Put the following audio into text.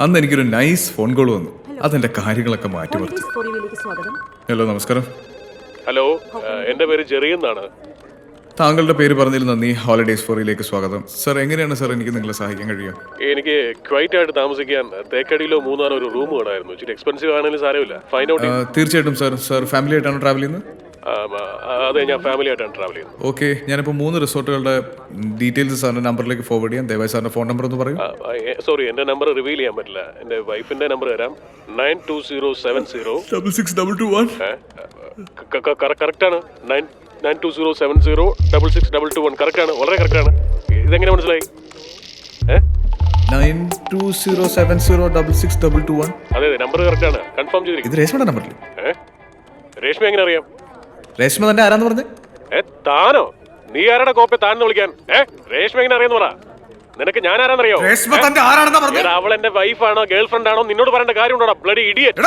അന്ന് എനിക്കൊരു nice phone call വന്നു. അതെന്റെ കാര്യങ്ങളൊക്കെ മാറ്റി മറിച്ചു. ഹലോ, നമസ്കാരം. ഹലോ, എന്റെ പേര് ജെറി എന്നാണ്. താങ്കളുടെ പേര് പറഞ്ഞതിൽ നന്ദി. ഹോളിഡേസ് ഫോറിയിലേക്ക് സ്വാഗതം. സർ, എങ്ങനെയാണ് സർ എനിക്ക് നിങ്ങളെ സഹായിക്കാൻ കഴിയുക? എനിക്ക് ക്വൈറ്റ് ആയിട്ട് താമസിക്കാൻ തേക്കടിയിലോ മൂന്നാറോ ഒരു റൂം വേണമായിരുന്നു. ഇച്ചിരി എക്സ്പെൻസീവ് ആണെങ്കിലും സാരമില്ല. Find out. തീർച്ചയായിട്ടും സർ. സർ ഫാമിലി ആയിട്ടാണ് ട്രാവൽ ചെയ്യുന്നത്? അതെ, ഞാൻ ഫാമിലി ആയിട്ടാണ് ട്രാവൽ ചെയ്യുന്നത്. ഓക്കെ, ഞാനിപ്പോൾ 3 റിസോർട്ടുകളുടെ ഡീറ്റെയിൽസ് സാറിന്റെ നമ്പറിലേക്ക് ഫോർവേഡ് ചെയ്യാം. ദയവായി സാറിന്റെ ഫോൺ നമ്പർ ഒന്ന് പറയൂ. സോറി, എന്റെ നമ്പർ റിവീൽ ചെയ്യാൻ പറ്റില്ല. എന്റെ വൈഫിന്റെ നമ്പർ തരാം. 92070 കറക്റ്റ് ആണ്. 92070 കറക്റ്റ് ആണ്, വളരെ കറക്റ്റ് ആണ്. ഇതെങ്ങനെ മനസ്സിലായി? 92070 അതെ, നമ്പർ കറക്റ്റ് ആണ്. കൺഫേം ചെയ്തിരിക്കും. ഇത് രേഷ്മയുടെ നമ്പറിൽ? രേഷ്മ എങ്ങനെ അറിയാം? രേഷ്മ തന്നെ ആരാന്ന് പറഞ്ഞേ? താനോ? നീ ആരുടെ കോപ്പെ താനെന്ന് വിളിക്കാൻ? രേഷ്മ എങ്ങനെ അറിയാന്ന് പറ. നിനക്ക് ഞാൻ ആരാന്നറിയോ? രേഷ്മ തന്റെ ആരാണെന്നാ പറഞ്ഞേ? അവൾ എന്റെ വൈഫാണോ ഗേൾ ഫ്രണ്ട് ആണോ നിന്നോട് പറയേണ്ട കാര്യമുണ്ടോ? Bloody idiot.